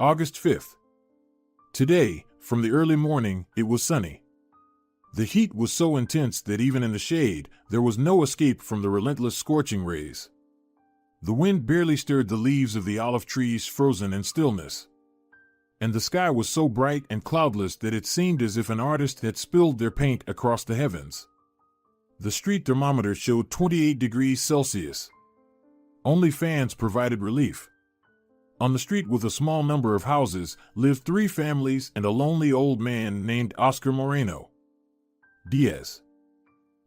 August 5th. Today, from the early morning, it was sunny. The heat was so intense that even in the shade, there was no escape from the relentless scorching rays. The wind barely stirred the leaves of the olive trees, frozen in stillness. And the sky was so bright and cloudless that it seemed as if an artist had spilled their paint across the heavens. The street thermometer showed 28 degrees Celsius. Only fans provided relief. On the street, with a small number of houses, lived 3 families and a lonely old man named Oscar Moreno. Diaz.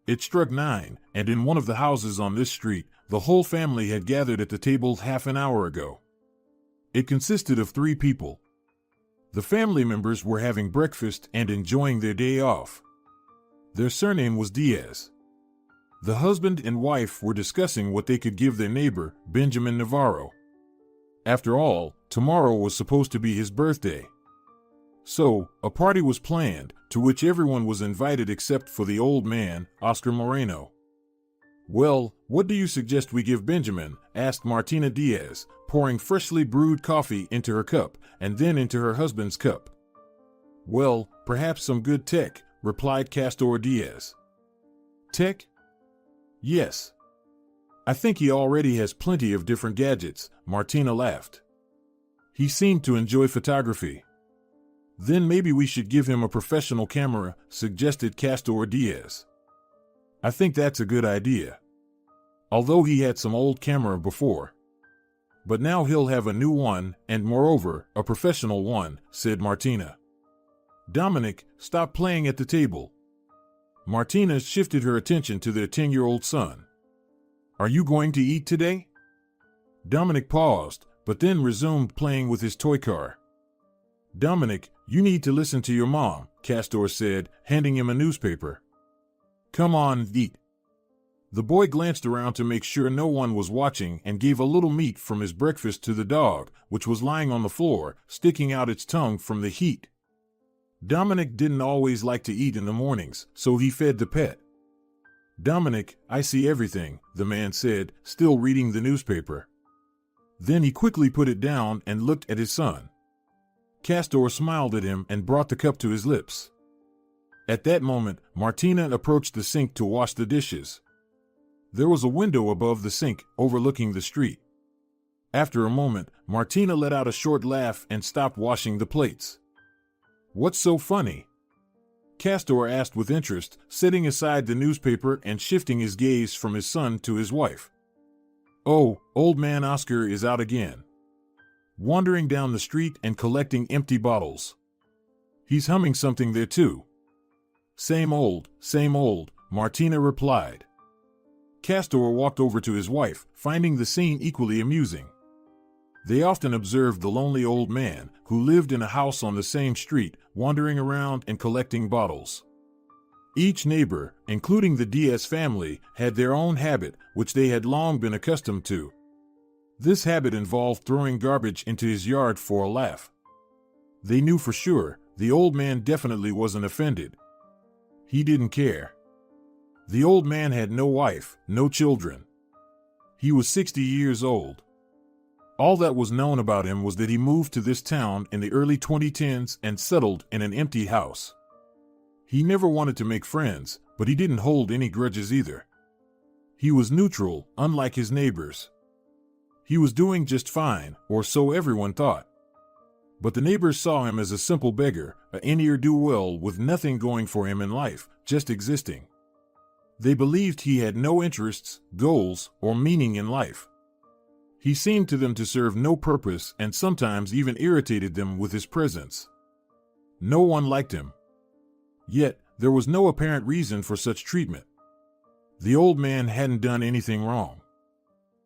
It struck 9, and in one of the houses on this street, the whole family had gathered at the table half an hour ago. It consisted of 3 people. The family members were having breakfast and enjoying their day off. Their surname was Diaz. The husband and wife were discussing what they could give their neighbor, Benjamin Navarro. After all, tomorrow was supposed to be his birthday. So, a party was planned, to which everyone was invited except for the old man, Oscar Moreno. "Well, what do you suggest we give Benjamin?" asked Martina Diaz, pouring freshly brewed coffee into her cup, and then into her husband's cup. "Well, perhaps some good tech," replied Castor Diaz. "Tech? Yes. I think he already has plenty of different gadgets," Martina laughed. "He seemed to enjoy photography." "Then maybe we should give him a professional camera," suggested Castor Diaz. "I think that's a good idea. Although he had some old camera before. But now he'll have a new one, and moreover, a professional one," said Martina. "Dominic, stop playing at the table." Martina shifted her attention to their 10-year-old son. "Are you going to eat today?" Dominic paused, but then resumed playing with his toy car. "Dominic, you need to listen to your mom," Castor said, handing him a newspaper. "Come on, eat." The boy glanced around to make sure no one was watching and gave a little meat from his breakfast to the dog, which was lying on the floor, sticking out its tongue from the heat. Dominic didn't always like to eat in the mornings, so he fed the pet. "Dominic, I see everything," the man said, still reading the newspaper. Then he quickly put it down and looked at his son. Castor smiled at him and brought the cup to his lips. At that moment, Martina approached the sink to wash the dishes. There was a window above the sink, overlooking the street. After a moment, Martina let out a short laugh and stopped washing the plates. "What's so funny?" Castor asked with interest, setting aside the newspaper and shifting his gaze from his son to his wife. "Oh, old man Oscar is out again. Wandering down the street and collecting empty bottles. He's humming something there too." Same old," Martina replied. Castor walked over to his wife, finding the scene equally amusing. They often observed the lonely old man, who lived in a house on the same street, wandering around and collecting bottles. Each neighbor, including the Diaz family, had their own habit, which they had long been accustomed to. This habit involved throwing garbage into his yard for a laugh. They knew for sure, the old man definitely wasn't offended. He didn't care. The old man had no wife, no children. He was 60 years old. All that was known about him was that he moved to this town in the early 2010s and settled in an empty house. He never wanted to make friends, but he didn't hold any grudges either. He was neutral, unlike his neighbors. He was doing just fine, or so everyone thought. But the neighbors saw him as a simple beggar, a ne'er-do-well with nothing going for him in life, just existing. They believed he had no interests, goals, or meaning in life. He seemed to them to serve no purpose and sometimes even irritated them with his presence. No one liked him. Yet, there was no apparent reason for such treatment. The old man hadn't done anything wrong.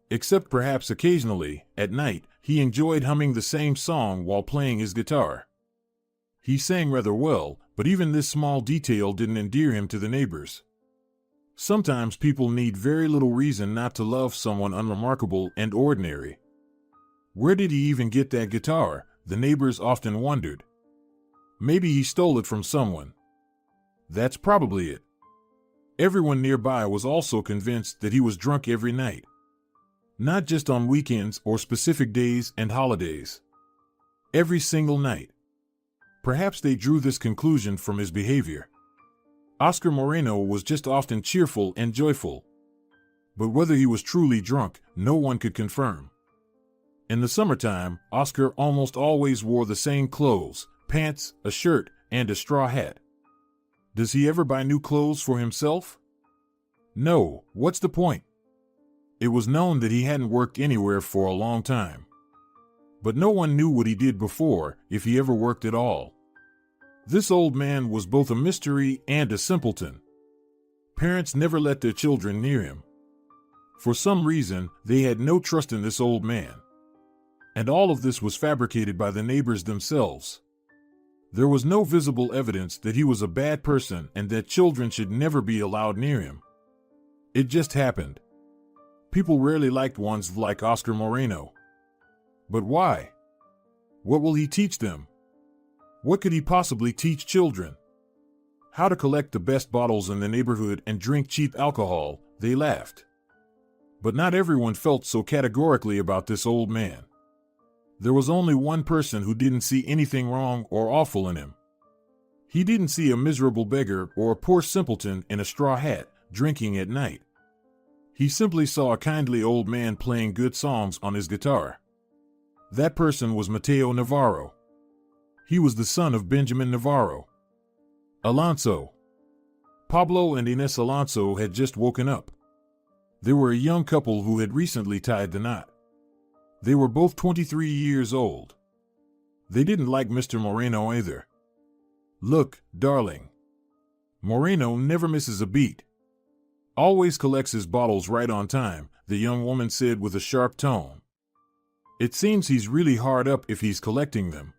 Except perhaps occasionally, at night, he enjoyed humming the same song while playing his guitar. He sang rather well, but even this small detail didn't endear him to the neighbors. Sometimes people need very little reason not to love someone unremarkable and ordinary. Where did he even get that guitar? The neighbors often wondered. Maybe he stole it from someone. That's probably it. Everyone nearby was also convinced that he was drunk every night. Not just on weekends or specific days and holidays. Every single night. Perhaps they drew this conclusion from his behavior. Oscar Moreno was just often cheerful and joyful. But whether he was truly drunk, no one could confirm. In the summertime, Oscar almost always wore the same clothes, pants, a shirt, and a straw hat. Does he ever buy new clothes for himself? No, what's the point? It was known that he hadn't worked anywhere for a long time. But no one knew what he did before, if he ever worked at all. This old man was both a mystery and a simpleton. Parents never let their children near him. For some reason, they had no trust in this old man. And all of this was fabricated by the neighbors themselves. There was no visible evidence that he was a bad person and that children should never be allowed near him. It just happened. People rarely liked ones like Oscar Moreno. But why? What will he teach them? What could he possibly teach children? How to collect the best bottles in the neighborhood and drink cheap alcohol, they laughed. But not everyone felt so categorically about this old man. There was only one person who didn't see anything wrong or awful in him. He didn't see a miserable beggar or a poor simpleton in a straw hat, drinking at night. He simply saw a kindly old man playing good songs on his guitar. That person was Mateo Navarro. He was the son of Benjamin Navarro. Alonso. Pablo and Inés Alonso had just woken up. They were a young couple who had recently tied the knot. They were both 23 years old. They didn't like Mr. Moreno either. Look, darling. Moreno never misses a beat. Always collects his bottles right on time, the young woman said with a sharp tone. It seems he's really hard up if he's collecting them.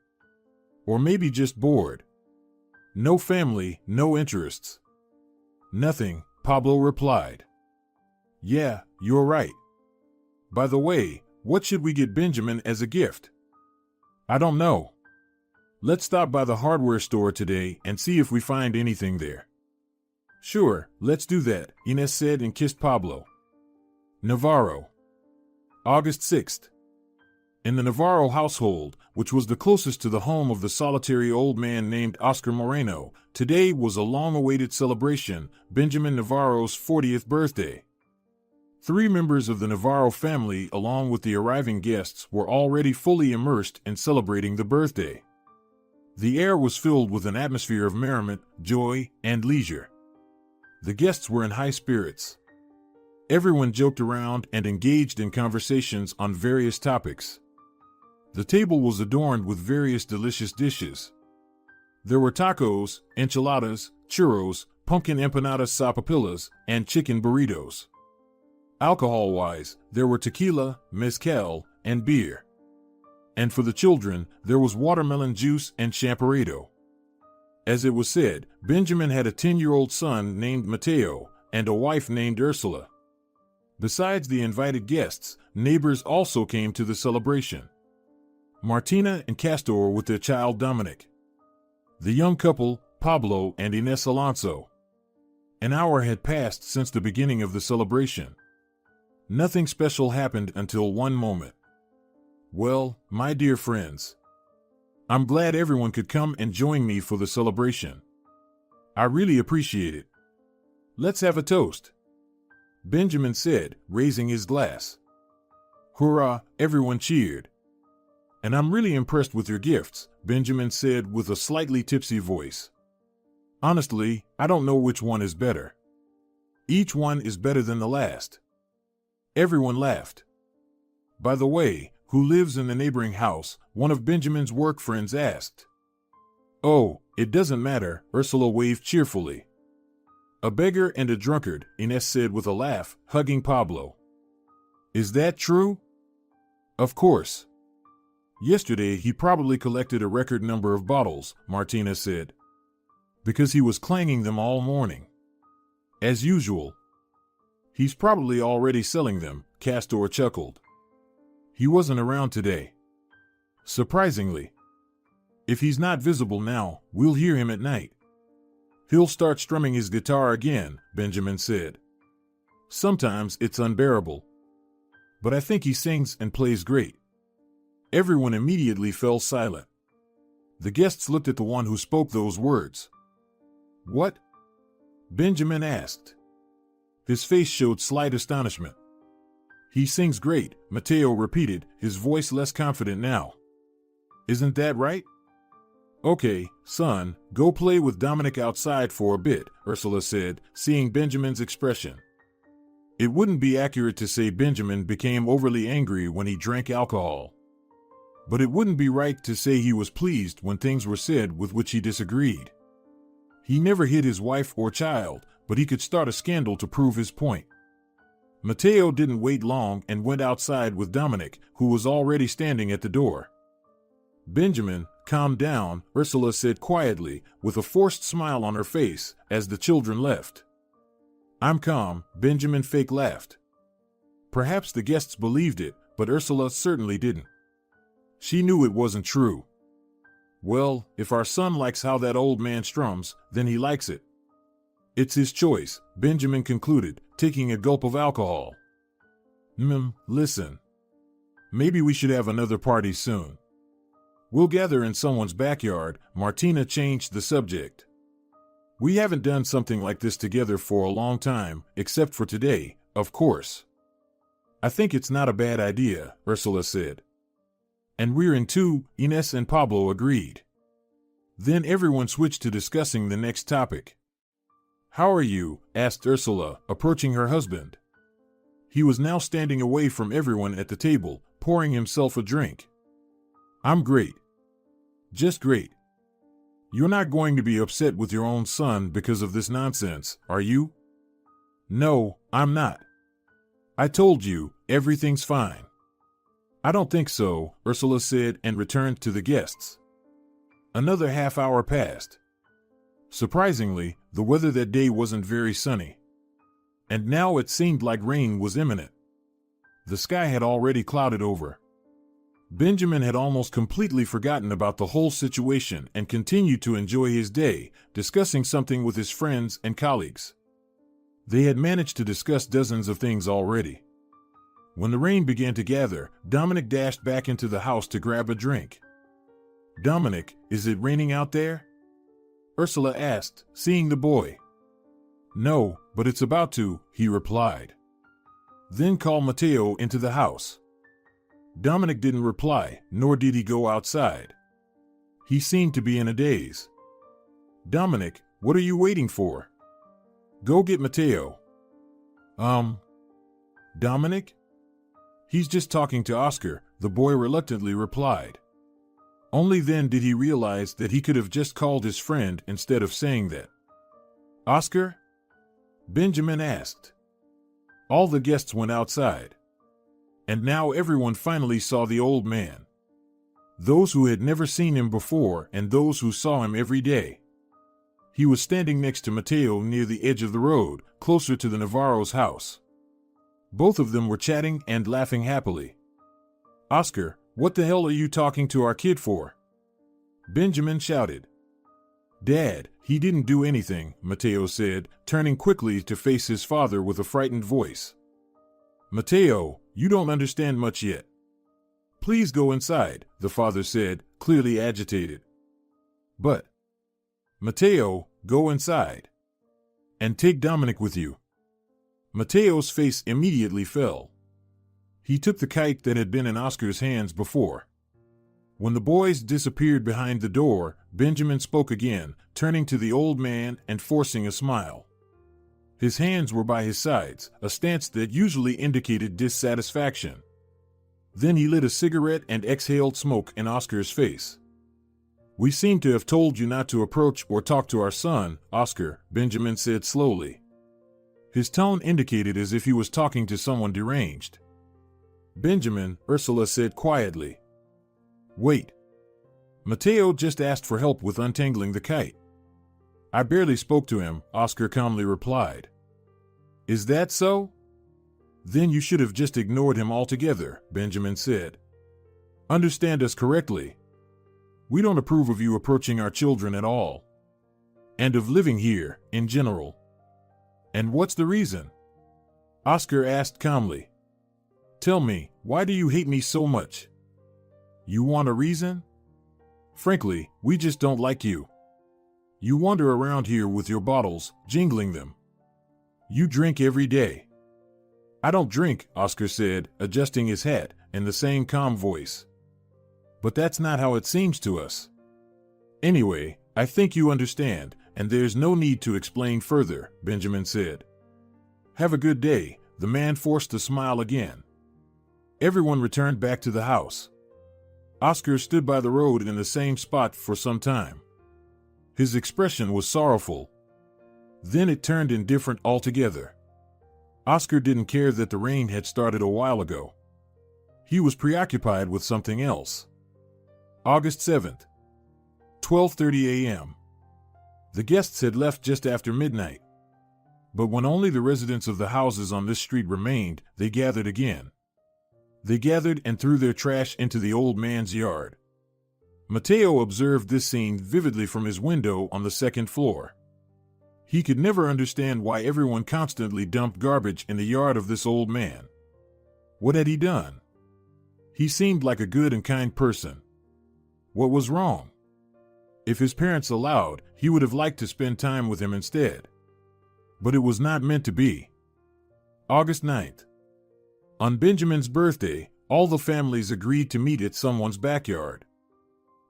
Or maybe just bored. No family, no interests. Nothing, Pablo replied. Yeah, you're right. By the way, what should we get Benjamin as a gift? I don't know. Let's stop by the hardware store today and see if we find anything there. Sure, let's do that, Inés said and kissed Pablo. Navarro. August 6th. In the Navarro household, which was the closest to the home of the solitary old man named Oscar Moreno, today was a long-awaited celebration, Benjamin Navarro's 40th birthday. 3 members of the Navarro family, along with the arriving guests, were already fully immersed in celebrating the birthday. The air was filled with an atmosphere of merriment, joy, and leisure. The guests were in high spirits. Everyone joked around and engaged in conversations on various topics. The table was adorned with various delicious dishes. There were tacos, enchiladas, churros, pumpkin empanadas sapapillas, and chicken burritos. Alcohol-wise, there were tequila, mezcal, and beer. And for the children, there was watermelon juice and champorado. As it was said, Benjamin had a 10-year-old son named Mateo and a wife named Ursula. Besides the invited guests, neighbors also came to the celebration. Martina and Castor with their child Dominic. The young couple, Pablo and Inés Alonso. An hour had passed since the beginning of the celebration. Nothing special happened until one moment. Well, my dear friends, I'm glad everyone could come and join me for the celebration. I really appreciate it. Let's have a toast, Benjamin said, raising his glass. Hurrah, everyone cheered. And I'm really impressed with your gifts, Benjamin said with a slightly tipsy voice. Honestly, I don't know which one is better. Each one is better than the last. Everyone laughed. By the way, who lives in the neighboring house? One of Benjamin's work friends asked. Oh, it doesn't matter, Ursula waved cheerfully. A beggar and a drunkard, Inés said with a laugh, hugging Pablo. Is that true? Of course. Yesterday he probably collected a record number of bottles, Martina said. Because he was clanging them all morning. As usual. He's probably already selling them, Castor chuckled. He wasn't around today. Surprisingly. If he's not visible now, we'll hear him at night. He'll start strumming his guitar again, Benjamin said. Sometimes it's unbearable. But I think he sings and plays great. Everyone immediately fell silent. The guests looked at the one who spoke those words. "What?" Benjamin asked. His face showed slight astonishment. "He sings great," Matteo repeated, his voice less confident now. "Isn't that right?" "Okay, son, go play with Dominic outside for a bit," Ursula said, seeing Benjamin's expression. It wouldn't be accurate to say Benjamin became overly angry when he drank alcohol. But it wouldn't be right to say he was pleased when things were said with which he disagreed. He never hit his wife or child, but he could start a scandal to prove his point. Matteo didn't wait long and went outside with Dominic, who was already standing at the door. "Benjamin, calm down," Ursula said quietly, with a forced smile on her face, as the children left. "I'm calm," Benjamin fake laughed. Perhaps the guests believed it, but Ursula certainly didn't. She knew it wasn't true. "Well, if our son likes how that old man strums, then he likes it. It's his choice," Benjamin concluded, taking a gulp of alcohol. Listen. Maybe we should have another party soon. We'll gather in someone's backyard." Martina changed the subject. "We haven't done something like this together for a long time, except for today, of course." "I think it's not a bad idea," Ursula said. "And we're in too," Ines and Pablo agreed. Then everyone switched to discussing the next topic. "How are you?" asked Ursula, approaching her husband. He was now standing away from everyone at the table, pouring himself a drink. "I'm great. Just great. You're not going to be upset with your own son because of this nonsense, are you?" "No, I'm not. I told you, everything's fine." "I don't think so," Ursula said and returned to the guests. Another half hour passed. Surprisingly, the weather that day wasn't very sunny. And now it seemed like rain was imminent. The sky had already clouded over. Benjamin had almost completely forgotten about the whole situation and continued to enjoy his day, discussing something with his friends and colleagues. They had managed to discuss dozens of things already. When the rain began to gather, Dominic dashed back into the house to grab a drink. "Dominic, is it raining out there?" Ursula asked, seeing the boy. "No, but it's about to," he replied. "Then call Matteo into the house." Dominic didn't reply, nor did he go outside. He seemed to be in a daze. "Dominic, what are you waiting for? Go get Matteo." Dominic? He's just talking to Oscar," the boy reluctantly replied. Only then did he realize that he could have just called his friend instead of saying that. "Oscar?" Benjamin asked. All the guests went outside. And now everyone finally saw the old man. Those who had never seen him before and those who saw him every day. He was standing next to Matteo near the edge of the road, closer to the Navarro's house. Both of them were chatting and laughing happily. "Oscar, what the hell are you talking to our kid for?" Benjamin shouted. "Dad, he didn't do anything," Matteo said, turning quickly to face his father with a frightened voice. "Matteo, you don't understand much yet. Please go inside," the father said, clearly agitated. "But, Matteo, go inside. And take Dominic with you." Matteo's face immediately fell. He took the kite that had been in Oscar's hands before. When the boys disappeared behind the door, Benjamin spoke again, turning to the old man and forcing a smile. His hands were by his sides, a stance that usually indicated dissatisfaction. Then he lit a cigarette and exhaled smoke in Oscar's face. "We seem to have told you not to approach or talk to our son, Oscar," Benjamin said slowly. His tone indicated as if he was talking to someone deranged. "Benjamin," Ursula said quietly. "Wait. Matteo just asked for help with untangling the kite." "I barely spoke to him," Oscar calmly replied. "Is that so? Then you should have just ignored him altogether," Benjamin said. "Understand us correctly. We don't approve of you approaching our children at all. And of living here, in general." "And what's the reason?" Oscar asked calmly. "Tell me, why do you hate me so much?" "You want a reason?" Frankly, we just don't like you. You wander around here with your bottles, jingling them. You drink every day. I don't drink, Oscar said, adjusting his hat, in the same calm voice. But that's not how it seems to us. Anyway, I think you understand, and there's no need to explain further, Benjamin said. Have a good day, the man forced a smile again. Everyone returned back to the house. Oscar stood by the road in the same spot for some time. His expression was sorrowful. Then it turned indifferent altogether. Oscar didn't care that the rain had started a while ago. He was preoccupied with something else. August 7th, 12:30 a.m. The guests had left just after midnight. But when only the residents of the houses on this street remained, they gathered again. They gathered and threw their trash into the old man's yard. Mateo observed this scene vividly from his window on the second floor. He could never understand why everyone constantly dumped garbage in the yard of this old man. What had he done? He seemed like a good and kind person. What was wrong? If his parents allowed, he would have liked to spend time with him instead. But it was not meant to be. August 9th. On Benjamin's birthday, all the families agreed to meet at someone's backyard.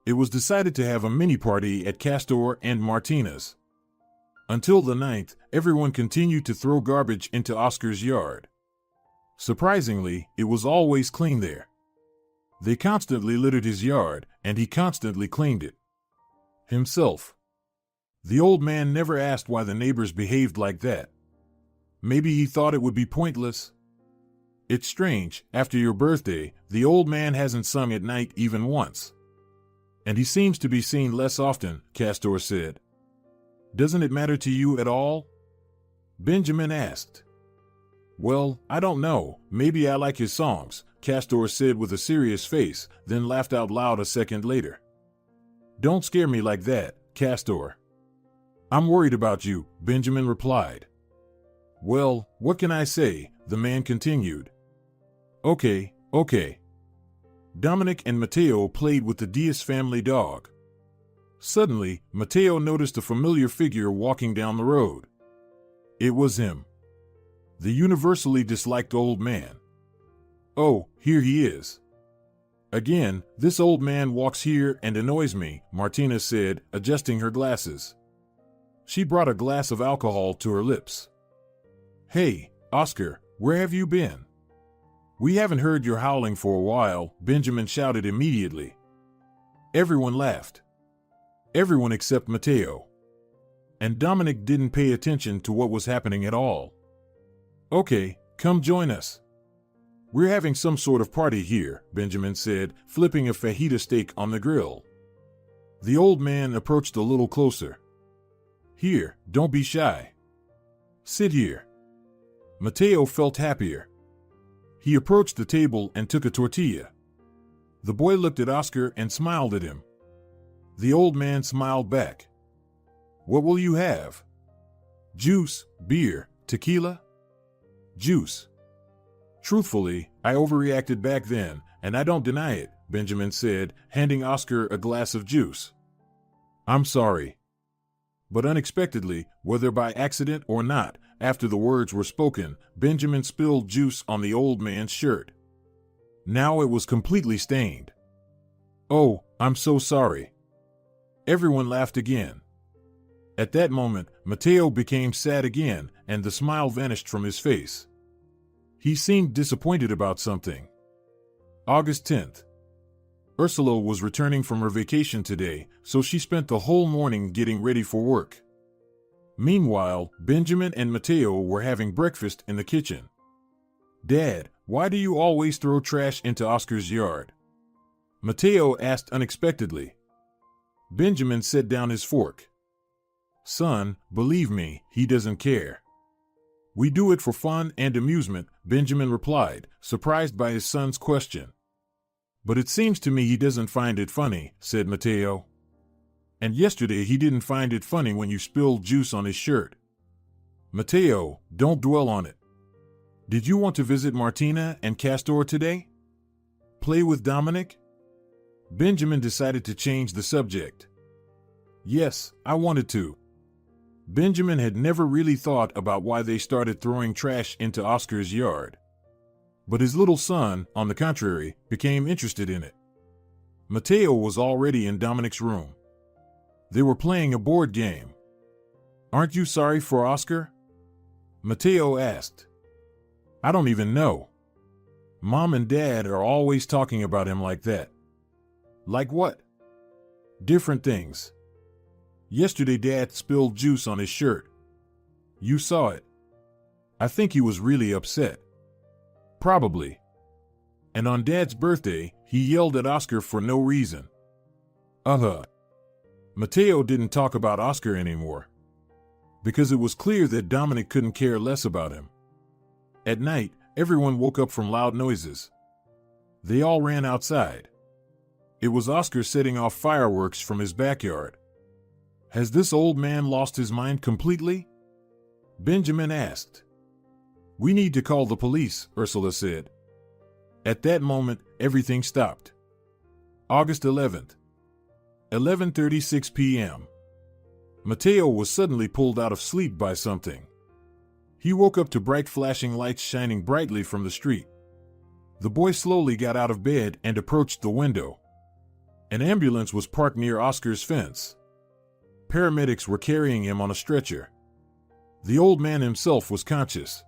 It was decided to have a mini-party at Castor and Martina's. Until the 9th, everyone continued to throw garbage into Oscar's yard. Surprisingly, it was always clean there. They constantly littered his yard, and he constantly cleaned it himself. The old man never asked why the neighbors behaved like that. Maybe he thought it would be pointless. It's strange, after your birthday, the old man hasn't sung at night even once. And he seems to be seen less often, Castor said. Doesn't it matter to you at all? Benjamin asked. Well, I don't know, maybe I like his songs, Castor said with a serious face, then laughed out loud a second later. Don't scare me like that, Castor. I'm worried about you, Benjamin replied. Well, what can I say? The man continued. Okay. Dominic and Mateo played with the Diaz family dog. Suddenly, Mateo noticed a familiar figure walking down the road. It was him. The universally disliked old man. Oh, here he is. Again, this old man walks here and annoys me, Martina said, adjusting her glasses. She brought a glass of alcohol to her lips. Hey, Oscar, where have you been? We haven't heard your howling for a while, Benjamin shouted immediately. Everyone laughed. Everyone except Mateo. And Dominic didn't pay attention to what was happening at all. Okay, come join us. We're having some sort of party here, Benjamin said, flipping a fajita steak on the grill. The old man approached a little closer. Here, don't be shy. Sit here. Mateo felt happier. He approached the table and took a tortilla. The boy looked at Oscar and smiled at him. The old man smiled back. What will you have? Juice, beer, tequila? Juice. Truthfully, I overreacted back then, and I don't deny it, Benjamin said, handing Oscar a glass of juice. I'm sorry. But unexpectedly, whether by accident or not, after the words were spoken, Benjamin spilled juice on the old man's shirt. Now it was completely stained. Oh, I'm so sorry. Everyone laughed again. At that moment, Mateo became sad again, and the smile vanished from his face. He seemed disappointed about something. August 10th. Ursula was returning from her vacation today, so she spent the whole morning getting ready for work. Meanwhile, Benjamin and Mateo were having breakfast in the kitchen. Dad, why do you always throw trash into Oscar's yard? Mateo asked unexpectedly. Benjamin set down his fork. Son, believe me, he doesn't care. We do it for fun and amusement, Benjamin replied, surprised by his son's question. But it seems to me he doesn't find it funny, said Mateo. And yesterday he didn't find it funny when you spilled juice on his shirt. Mateo, don't dwell on it. Did you want to visit Martina and Castor today? Play with Dominic? Benjamin decided to change the subject. Yes, I wanted to. Benjamin had never really thought about why they started throwing trash into Oscar's yard. But his little son, on the contrary, became interested in it. Mateo was already in Dominic's room. They were playing a board game. "Aren't you sorry for Oscar?" Mateo asked. "I don't even know. Mom and Dad are always talking about him like that." "Like what?" "Different things. Yesterday Dad spilled juice on his shirt. You saw it. I think he was really upset." "Probably. And on Dad's birthday, he yelled at Oscar for no reason." Mateo didn't talk about Oscar anymore, because it was clear that Dominic couldn't care less about him. At night, everyone woke up from loud noises. They all ran outside. It was Oscar setting off fireworks from his backyard. "Has this old man lost his mind completely?" Benjamin asked. "We need to call the police," Ursula said. At that moment, everything stopped. August 11th. 11:36 p.m. Mateo was suddenly pulled out of sleep by something. He woke up to bright flashing lights shining brightly from the street. The boy slowly got out of bed and approached the window. An ambulance was parked near Oscar's fence. Paramedics were carrying him on a stretcher. The old man himself was conscious.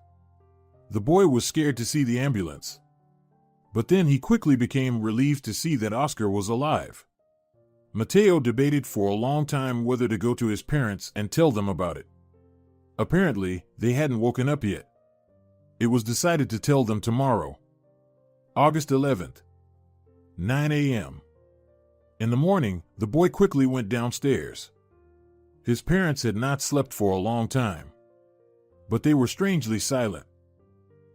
The boy was scared to see the ambulance. But then he quickly became relieved to see that Oscar was alive. Mateo debated for a long time whether to go to his parents and tell them about it. Apparently, they hadn't woken up yet. It was decided to tell them tomorrow. August 11th. 9 a.m. In the morning, the boy quickly went downstairs. His parents had not slept for a long time, but they were strangely silent.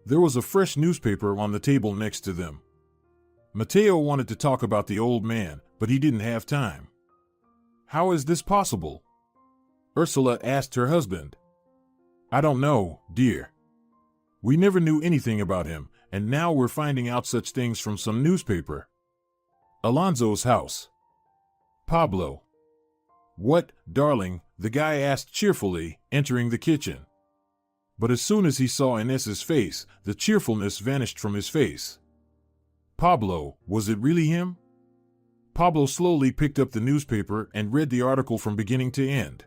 There was a fresh newspaper on the table next to them. Mateo wanted to talk about the old man, but he didn't have time. "How is this possible?" Ursula asked her husband. "I don't know, dear. We never knew anything about him, and now we're finding out such things from some newspaper." Alonzo's house. Pablo. "What, darling?" the guy asked cheerfully, entering the kitchen. But as soon as he saw Inez's face, the cheerfulness vanished from his face. "Pablo, was it really him?" Pablo slowly picked up the newspaper and read the article from beginning to end.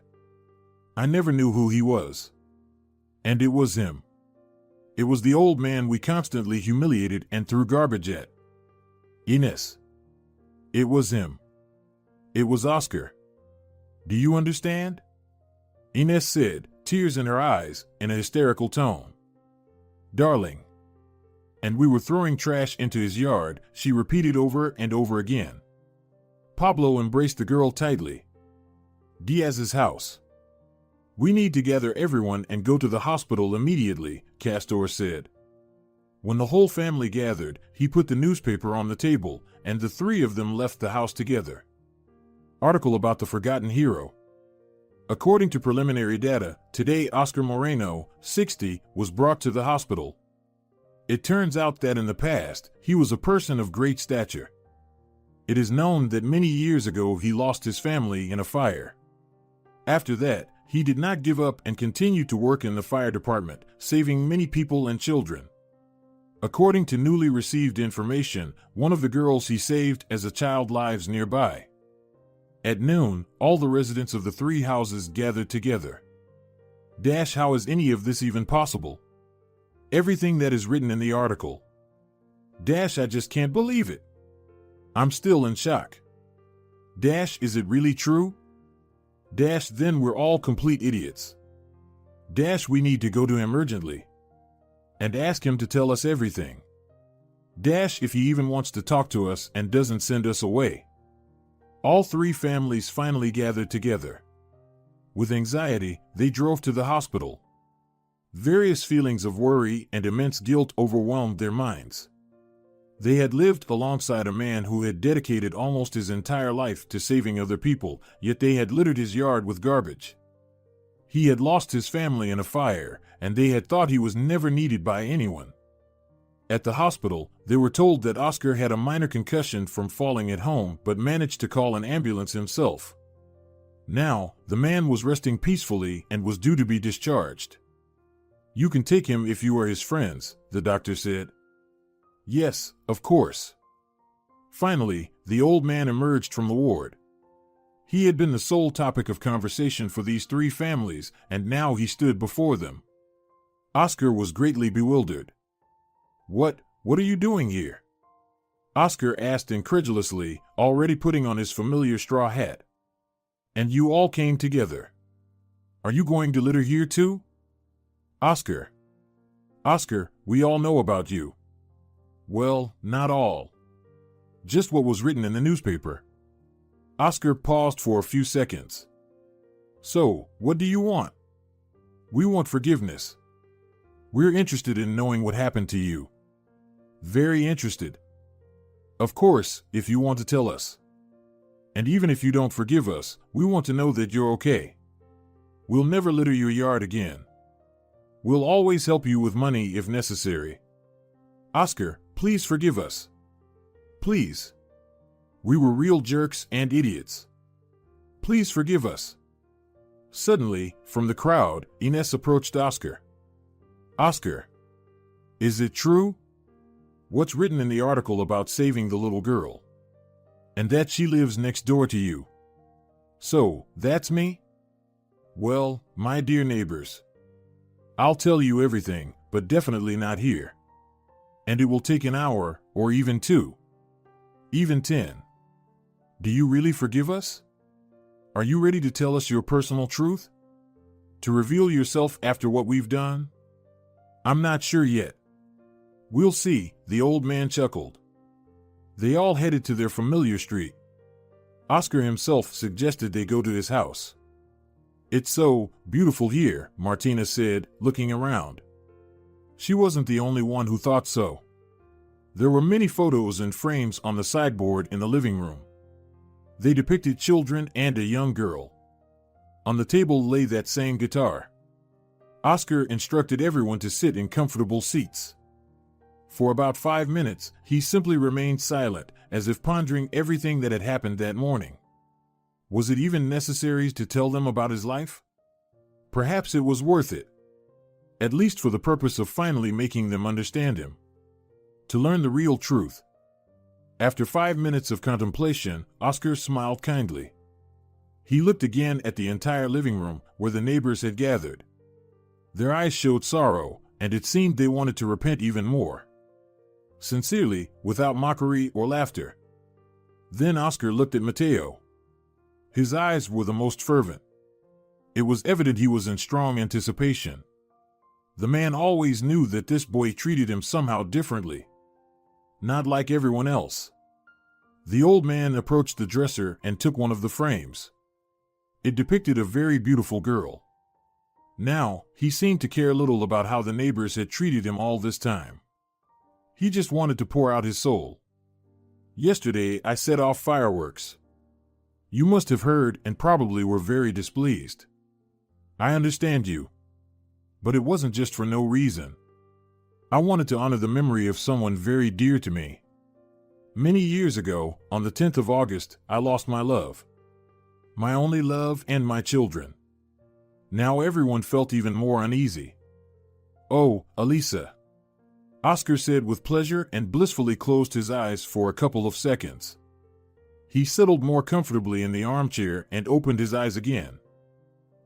"I never knew who he was. And it was him. It was the old man we constantly humiliated and threw garbage at. Inez. It was him. It was Oscar. Do you understand?" Inez said, tears in her eyes, in a hysterical tone. "Darling. And we were throwing trash into his yard," she repeated over and over again. Pablo embraced the girl tightly. "Diaz's house. We need to gather everyone and go to the hospital immediately," Castor said. When the whole family gathered, he put the newspaper on the table, and the three of them left the house together. Article about the forgotten hero. According to preliminary data, today Oscar Moreno, 60, was brought to the hospital. It turns out that in the past, he was a person of great stature. It is known that many years ago he lost his family in a fire. After that, he did not give up and continued to work in the fire department, saving many people and children. According to newly received information, one of the girls he saved as a child lives nearby. At noon, all the residents of the three houses gathered together. How is any of this even possible? Everything that is written in the article. I just can't believe it. I'm still in shock. Is it really true? Then we're all complete idiots. We need to go to him urgently and ask him to tell us everything. If he even wants to talk to us and doesn't send us away. All three families finally gathered together. With anxiety, they drove to the hospital. Various feelings of worry and immense guilt overwhelmed their minds. They had lived alongside a man who had dedicated almost his entire life to saving other people, yet they had littered his yard with garbage. He had lost his family in a fire, and they had thought he was never needed by anyone. At the hospital, they were told that Oscar had a minor concussion from falling at home but managed to call an ambulance himself. Now, the man was resting peacefully and was due to be discharged. "You can take him if you are his friends," the doctor said. "Yes, of course." Finally, the old man emerged from the ward. He had been the sole topic of conversation for these three families, and now he stood before them. Oscar was greatly bewildered. What are you doing here?" Oscar asked incredulously, already putting on his familiar straw hat. "And you all came together. Are you going to litter here too?" Oscar, we all know about you." "Well, not all. Just what was written in the newspaper." Oscar paused for a few seconds. "So, what do you want?" "We want forgiveness. We're interested in knowing what happened to you." "Very interested." "Of course, if you want to tell us. And even if you don't forgive us, we want to know that you're okay. We'll never litter your yard again. We'll always help you with money if necessary. Oscar, please forgive us. Please. We were real jerks and idiots. Please forgive us." Suddenly, from the crowd, Ines approached Oscar. "Oscar, is it true? What's written in the article about saving the little girl? And that she lives next door to you? So, that's me? Well, my dear neighbors, I'll tell you everything, but definitely not here. And it will take an hour, or even 2. Even 10. Do you really forgive us? Are you ready to tell us your personal truth? To reveal yourself after what we've done? I'm not sure yet. We'll see," the old man chuckled. They all headed to their familiar street. Oscar himself suggested they go to his house. "It's so beautiful here," Martina said, looking around. She wasn't the only one who thought so. There were many photos and frames on the sideboard in the living room. They depicted children and a young girl. On the table lay that same guitar. Oscar instructed everyone to sit in comfortable seats. For about 5 minutes, he simply remained silent, as if pondering everything that had happened that morning. Was it even necessary to tell them about his life? Perhaps it was worth it. At least for the purpose of finally making them understand him. To learn the real truth. After 5 minutes of contemplation, Oscar smiled kindly. He looked again at the entire living room where the neighbors had gathered. Their eyes showed sorrow, and it seemed they wanted to repent even more. Sincerely, without mockery or laughter. Then Oscar looked at Mateo. His eyes were the most fervent. It was evident he was in strong anticipation. The man always knew that this boy treated him somehow differently. Not like everyone else. The old man approached the dresser and took one of the frames. It depicted a very beautiful girl. Now, he seemed to care little about how the neighbors had treated him all this time. He just wanted to pour out his soul. "Yesterday I set off fireworks. You must have heard and probably were very displeased. I understand you. But it wasn't just for no reason. I wanted to honor the memory of someone very dear to me. Many years ago, on the 10th of August, I lost my love. My only love and my children. Now everyone felt even more uneasy. Oh, Elisa," Oscar said with pleasure and blissfully closed his eyes for a couple of seconds. He settled more comfortably in the armchair and opened his eyes again.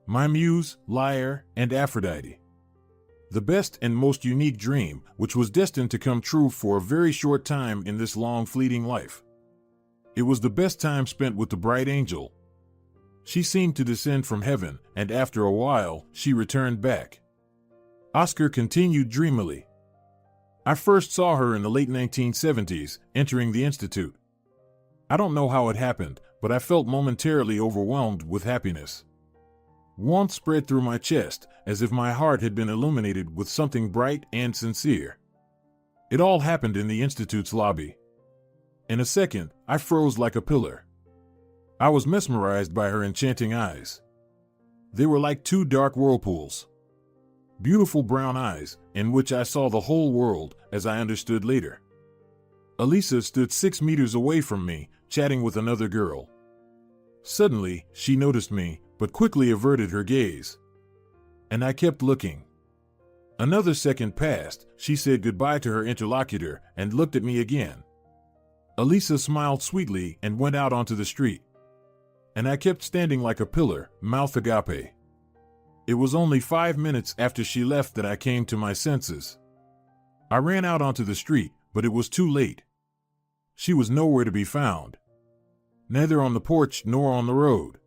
"My muse, lyre, and Aphrodite. The best and most unique dream, which was destined to come true for a very short time in this long fleeting life. It was the best time spent with the bright angel. She seemed to descend from heaven, and after a while, she returned back." Oscar continued dreamily. "I first saw her in the late 1970s, entering the Institute. I don't know how it happened, but I felt momentarily overwhelmed with happiness. Warmth spread through my chest, as if my heart had been illuminated with something bright and sincere. It all happened in the Institute's lobby. In a second, I froze like a pillar. I was mesmerized by her enchanting eyes. They were like 2 dark whirlpools. Beautiful brown eyes, in which I saw the whole world, as I understood later. Elisa stood 6 meters away from me, chatting with another girl. Suddenly, she noticed me, but quickly averted her gaze. And I kept looking. Another second passed, she said goodbye to her interlocutor and looked at me again. Elisa smiled sweetly and went out onto the street. And I kept standing like a pillar, mouth agape. It was only 5 minutes after she left that I came to my senses. I ran out onto the street, but it was too late. She was nowhere to be found. Neither on the porch nor on the road.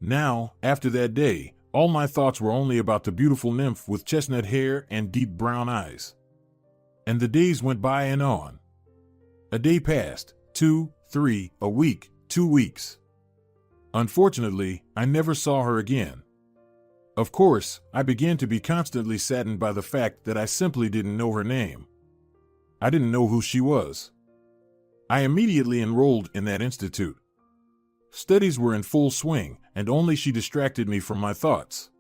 Now, after that day, all my thoughts were only about the beautiful nymph with chestnut hair and deep brown eyes. And the days went by and on. A day passed, 2, 3, a week, 2 weeks. Unfortunately, I never saw her again. Of course, I began to be constantly saddened by the fact that I simply didn't know her name. I didn't know who she was. I immediately enrolled in that institute. Studies were in full swing, and only she distracted me from my thoughts.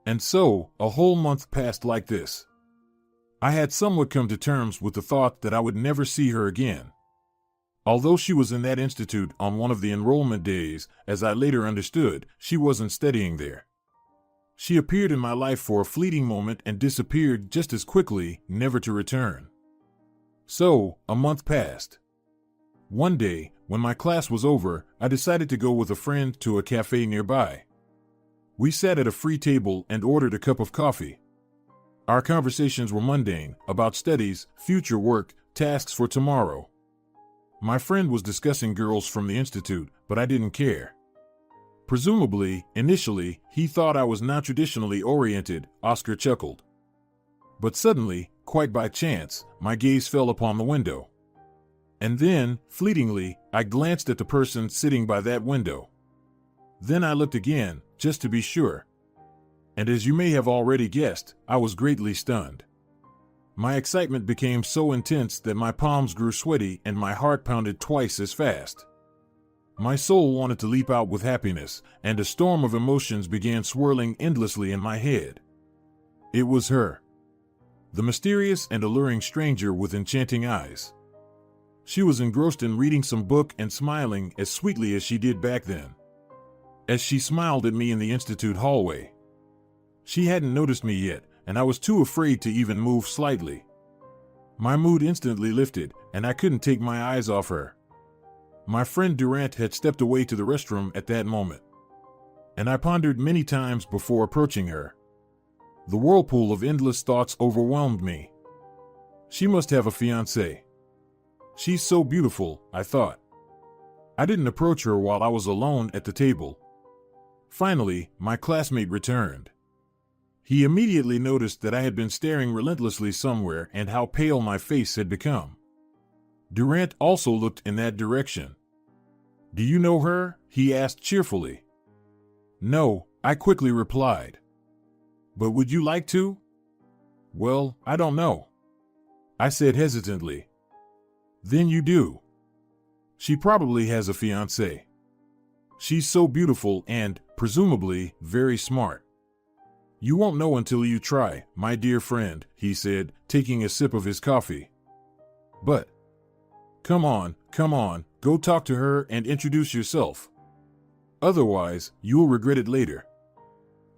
And so, a whole month passed like this. I had somewhat come to terms with the thought that I would never see her again. Although she was in that institute on one of the enrollment days, as I later understood, she wasn't studying there. She appeared in my life for a fleeting moment and disappeared just as quickly, never to return. So, a month passed. One day, when my class was over, I decided to go with a friend to a cafe nearby. We sat at a free table and ordered a cup of coffee. Our conversations were mundane, about studies, future work, tasks for tomorrow. My friend was discussing girls from the institute, but I didn't care. Presumably, initially, he thought I was not traditionally oriented, Oscar chuckled. But suddenly, quite by chance, my gaze fell upon the window. And then, fleetingly, I glanced at the person sitting by that window. Then I looked again, just to be sure. And as you may have already guessed, I was greatly stunned. My excitement became so intense that my palms grew sweaty and my heart pounded twice as fast. My soul wanted to leap out with happiness, and a storm of emotions began swirling endlessly in my head. It was her. The mysterious and alluring stranger with enchanting eyes. She was engrossed in reading some book and smiling as sweetly as she did back then. As she smiled at me in the institute hallway. She hadn't noticed me yet, and I was too afraid to even move slightly. My mood instantly lifted, and I couldn't take my eyes off her. My friend Durant had stepped away to the restroom at that moment. And I pondered many times before approaching her. The whirlpool of endless thoughts overwhelmed me. She must have a fiancé. She's so beautiful, I thought. I didn't approach her while I was alone at the table. Finally, my classmate returned. He immediately noticed that I had been staring relentlessly somewhere and how pale my face had become. Durant also looked in that direction. "Do you know her?" he asked cheerfully. "No," I quickly replied. "But would you like to?" "Well, I don't know," I said hesitantly. "Then you do. She probably has a fiancé. She's so beautiful and, presumably, very smart." "You won't know until you try, my dear friend," he said, taking a sip of his coffee. "But, come on, go talk to her and introduce yourself. Otherwise, you'll regret it later.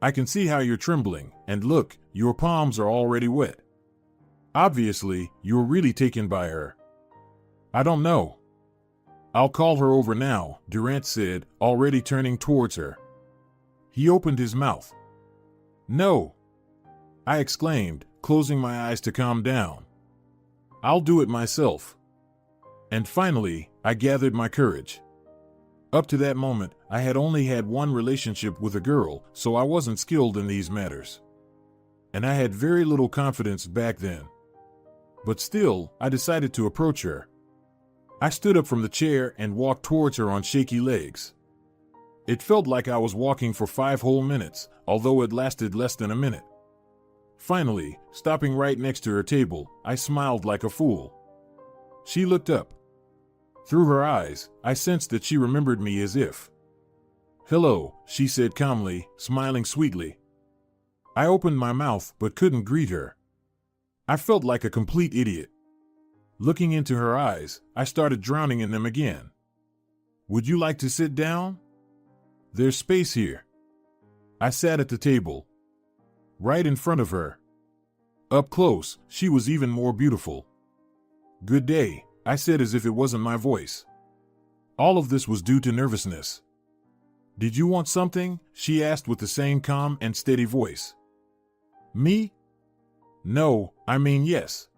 I can see how you're trembling, and look, your palms are already wet. Obviously, you're really taken by her." "I don't know." "I'll call her over now," Durant said, already turning towards her. He opened his mouth. "No," I exclaimed, closing my eyes to calm down. "I'll do it myself." And finally, I gathered my courage. Up to that moment, I had only had one relationship with a girl, so I wasn't skilled in these matters. And I had very little confidence back then. But still, I decided to approach her. I stood up from the chair and walked towards her on shaky legs. It felt like I was walking for 5 whole minutes, although it lasted less than a minute. Finally, stopping right next to her table, I smiled like a fool. She looked up. Through her eyes, I sensed that she remembered me as if. "Hello," she said calmly, smiling sweetly. I opened my mouth but couldn't greet her. I felt like a complete idiot. Looking into her eyes, I started drowning in them again. Would you like to sit down? There's space here. I sat at the table, right in front of her. Up close, she was even more beautiful. Good day, I said as if it wasn't my voice. All of this was due to nervousness. Did you want something? She asked with the same calm and steady voice. Me? No, I mean yes.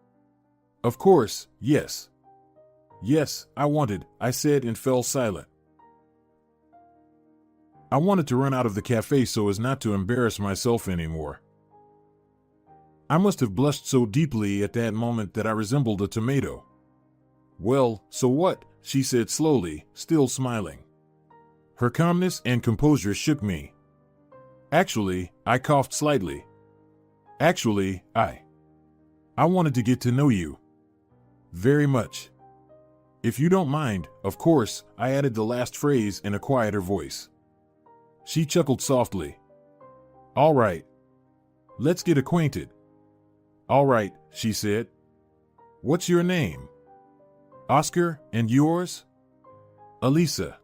Of course, yes. Yes, I wanted, I said and fell silent. I wanted to run out of the cafe so as not to embarrass myself anymore. I must have blushed so deeply at that moment that I resembled a tomato. Well, so what? She said slowly, still smiling. Her calmness and composure shook me. Actually, I coughed slightly. Actually, I wanted to get to know you. Very much. If you don't mind, of course, I added the last phrase in a quieter voice. She chuckled softly. All right. Let's get acquainted. All right, she said. What's your name? Oscar, and yours? Elisa.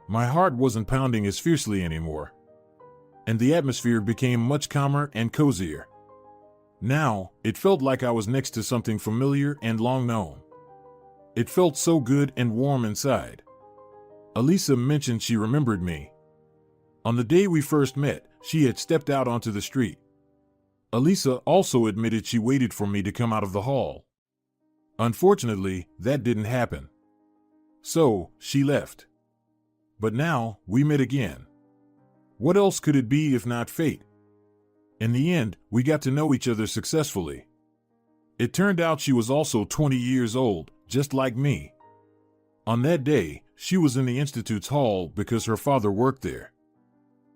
My heart wasn't pounding as fiercely anymore, and the atmosphere became much calmer and cozier. Now, it felt like I was next to something familiar and long known. It felt so good and warm inside. Elisa mentioned she remembered me. On the day we first met, she had stepped out onto the street. Elisa also admitted she waited for me to come out of the hall. Unfortunately, that didn't happen. So, she left. But now, we met again. What else could it be if not fate? In the end, we got to know each other successfully. It turned out she was also 20 years old, just like me. On that day, she was in the Institute's hall because her father worked there.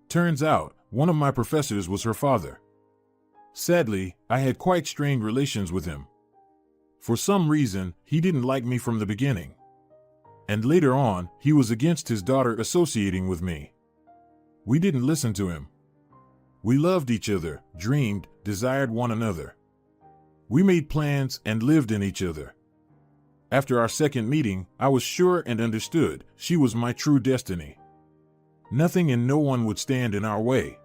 Turns out, one of my professors was her father. Sadly, I had quite strained relations with him. For some reason, he didn't like me from the beginning. And later on, he was against his daughter associating with me. We didn't listen to him. We loved each other, dreamed, desired one another. We made plans and lived in each other. After our second meeting, I was sure and understood she was my true destiny. Nothing and no one would stand in our way.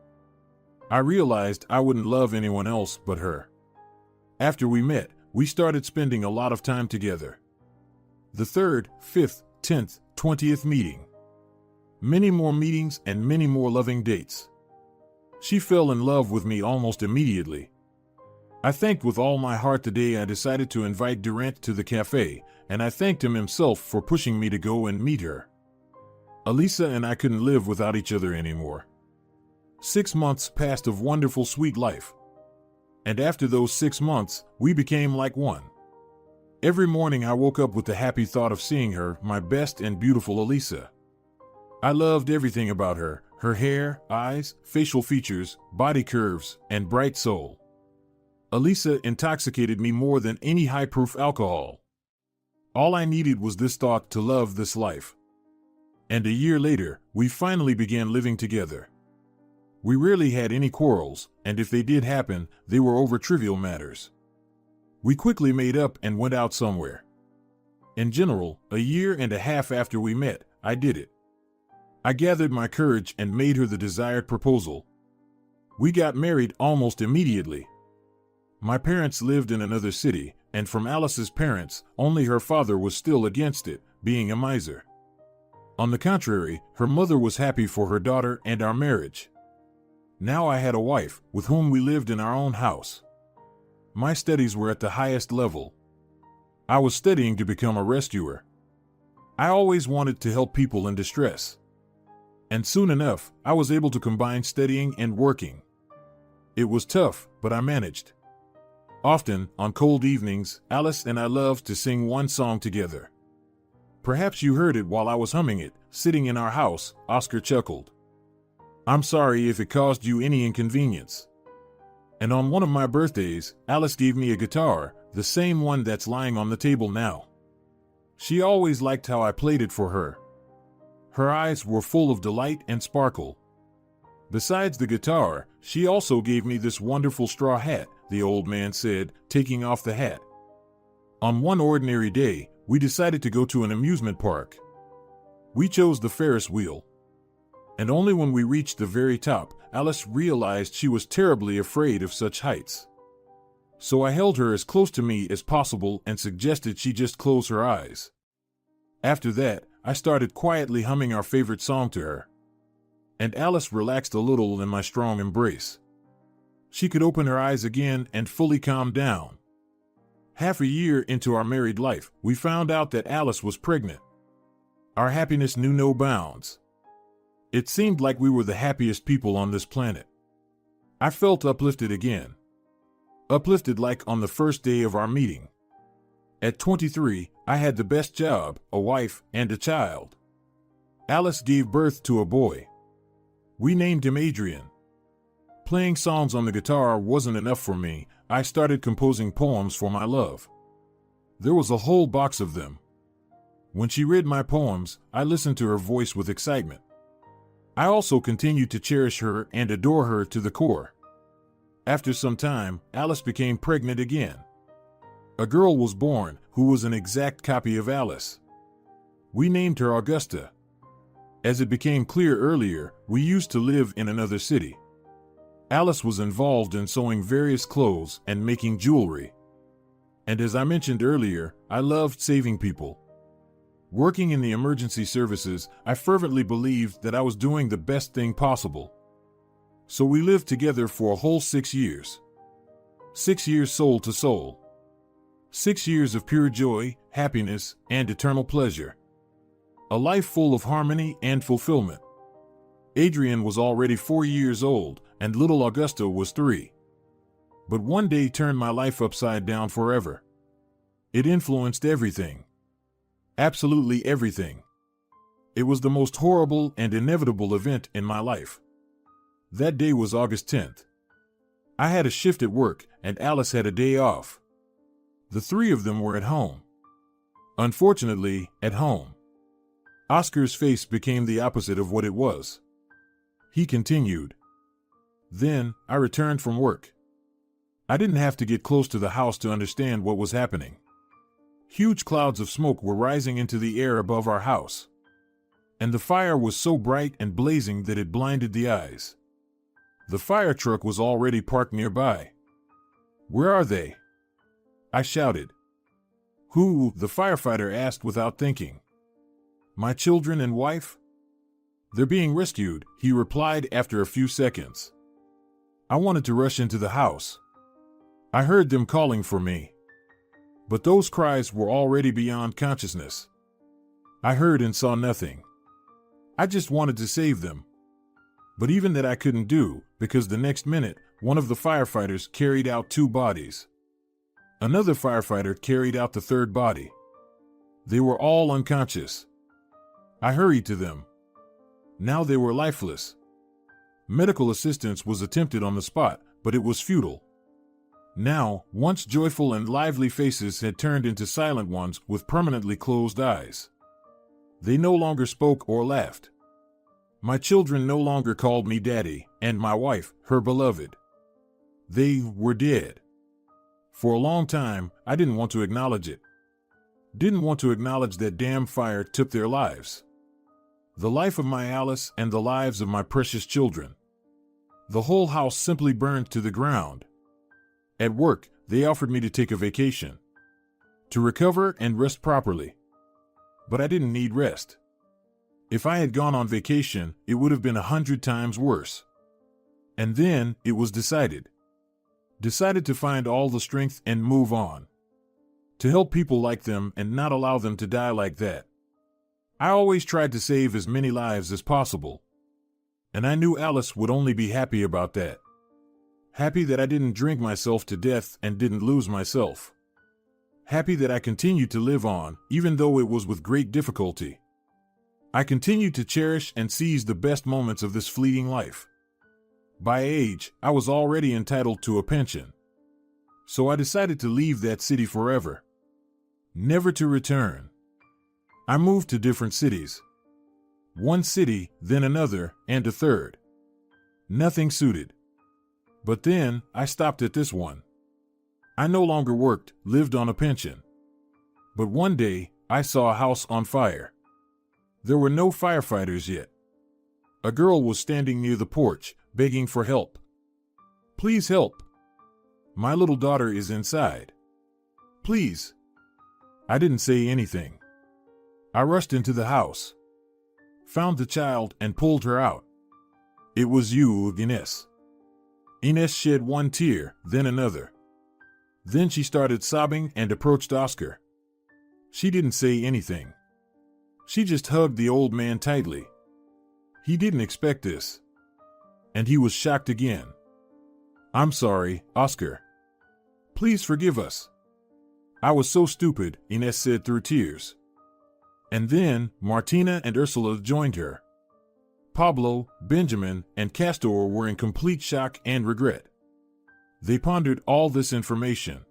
I realized I wouldn't love anyone else but her. After we met, we started spending a lot of time together. The 3rd, 5th, 10th, 20th meeting. Many more meetings and many more loving dates. She fell in love with me almost immediately. I thanked with all my heart the day I decided to invite Durant to the cafe, and I thanked him himself for pushing me to go and meet her. Elisa and I couldn't live without each other anymore. 6 months passed of wonderful, sweet life. And after those 6 months, we became like one. Every morning I woke up with the happy thought of seeing her, my best and beautiful Elisa. I loved everything about her, her hair, eyes, facial features, body curves, and bright soul. Elisa intoxicated me more than any high-proof alcohol. All I needed was this thought to love this life. And a year later, we finally began living together. We rarely had any quarrels, and if they did happen, they were over trivial matters. We quickly made up and went out somewhere. In general, a year and a half after we met, I did it. I gathered my courage and made her the desired proposal. We got married almost immediately. My parents lived in another city, and from Alice's parents, only her father was still against it, being a miser. On the contrary, her mother was happy for her daughter and our marriage. Now I had a wife, with whom we lived in our own house. My studies were at the highest level. I was studying to become a rescuer. I always wanted to help people in distress. And soon enough, I was able to combine studying and working. It was tough, but I managed. Often, on cold evenings, Alice and I loved to sing one song together. Perhaps you heard it while I was humming it, sitting in our house, Oscar chuckled. I'm sorry if it caused you any inconvenience. And on one of my birthdays, Alice gave me a guitar, the same one that's lying on the table now. She always liked how I played it for her. Her eyes were full of delight and sparkle. Besides the guitar, she also gave me this wonderful straw hat, the old man said, taking off the hat. On one ordinary day, we decided to go to an amusement park. We chose the Ferris wheel. And only when we reached the very top, Alice realized she was terribly afraid of such heights. So I held her as close to me as possible and suggested she just close her eyes. After that, I started quietly humming our favorite song to her. And Alice relaxed a little in my strong embrace. She could open her eyes again and fully calm down. Half a year into our married life, we found out that Alice was pregnant. Our happiness knew no bounds. It seemed like we were the happiest people on this planet. I felt uplifted again. Uplifted like on the first day of our meeting. At 23, I had the best job, a wife, and a child. Alice gave birth to a boy. We named him Adrian. Playing songs on the guitar wasn't enough for me. I started composing poems for my love. There was a whole box of them. When she read my poems, I listened to her voice with excitement. I also continued to cherish her and adore her to the core. After some time, Alice became pregnant again. A girl was born who was an exact copy of Alice. We named her Augusta. As it became clear earlier, we used to live in another city. Alice was involved in sewing various clothes and making jewelry. And as I mentioned earlier, I loved saving people. Working in the emergency services, I fervently believed that I was doing the best thing possible. So we lived together for a whole 6 years. 6 years soul to soul. 6 years of pure joy, happiness, and eternal pleasure. A life full of harmony and fulfillment. Adrian was already 4 years old, and little Augusta was 3. But one day turned my life upside down forever. It influenced everything. Absolutely everything. It was the most horrible and inevitable event in my life. That day was August 10th. I had a shift at work, and Alice had a day off. The three of them were at home. Unfortunately, at home. Oscar's face became the opposite of what it was. He continued. Then, I returned from work. I didn't have to get close to the house to understand what was happening. Huge clouds of smoke were rising into the air above our house. And the fire was so bright and blazing that it blinded the eyes. The fire truck was already parked nearby. "Where are they?" I shouted. "Who?" the firefighter asked without thinking. "My children and wife?" "They're being rescued," he replied after a few seconds. I wanted to rush into the house. I heard them calling for me. But those cries were already beyond consciousness. I heard and saw nothing. I just wanted to save them. But even that I couldn't do, because the next minute, one of the firefighters carried out 2 bodies. Another firefighter carried out the 3rd body. They were all unconscious. I hurried to them. Now they were lifeless. Medical assistance was attempted on the spot, but it was futile. Now, once joyful and lively faces had turned into silent ones with permanently closed eyes. They no longer spoke or laughed. My children no longer called me daddy, and my wife, her beloved. They were dead. For a long time, I didn't want to acknowledge it. Didn't want to acknowledge that damn fire took their lives. The life of my Alice and the lives of my precious children. The whole house simply burned to the ground. At work, they offered me to take a vacation. To recover and rest properly. But I didn't need rest. If I had gone on vacation, it would have been 100 times worse. And then, it was decided. Decided to find all the strength and move on. To help people like them and not allow them to die like that. I always tried to save as many lives as possible. And I knew Alice would only be happy about that. Happy that I didn't drink myself to death and didn't lose myself. Happy that I continued to live on, even though it was with great difficulty. I continued to cherish and seize the best moments of this fleeting life. By age, I was already entitled to a pension. So I decided to leave that city forever. Never to return. I moved to different cities. One city, then another, and a third. Nothing suited. But then, I stopped at this one. I no longer worked, lived on a pension. But one day, I saw a house on fire. There were no firefighters yet. A girl was standing near the porch, begging for help. Please help. My little daughter is inside. Please. I didn't say anything. I rushed into the house, found the child, and pulled her out. It was you, Ines. Ines shed one tear, then another. Then she started sobbing and approached Oscar. She didn't say anything. She just hugged the old man tightly. He didn't expect this. And he was shocked again. I'm sorry, Oscar. Please forgive us. I was so stupid, Ines said through tears. And then Martina and Ursula joined her. Pablo, Benjamin, and Castor were in complete shock and regret. They pondered all this information.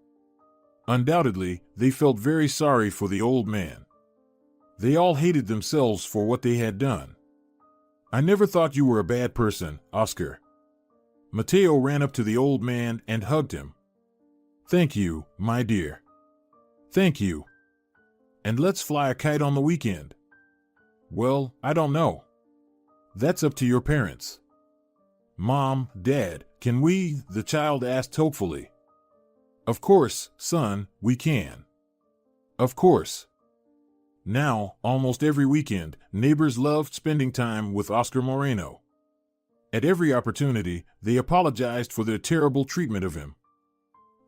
Undoubtedly, they felt very sorry for the old man. They all hated themselves for what they had done. I never thought you were a bad person, Oscar. Mateo ran up to the old man and hugged him. Thank you, my dear. Thank you. And let's fly a kite on the weekend. Well, I don't know. That's up to your parents. Mom, Dad, can we? The child asked hopefully. Of course, son, we can. Of course. Now, almost every weekend, neighbors loved spending time with Oscar Moreno. At every opportunity, they apologized for their terrible treatment of him.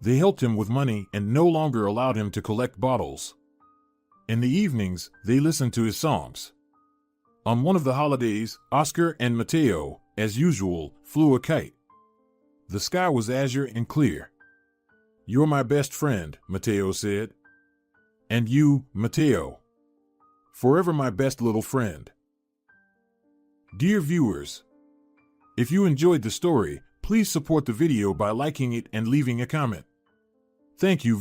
They helped him with money and no longer allowed him to collect bottles. In the evenings, they listened to his songs. On one of the holidays, Oscar and Mateo, as usual, flew a kite. The sky was azure and clear. You're my best friend, Mateo said. And you, Mateo. Forever my best little friend. Dear viewers, if you enjoyed the story, please support the video by liking it and leaving a comment. Thank you.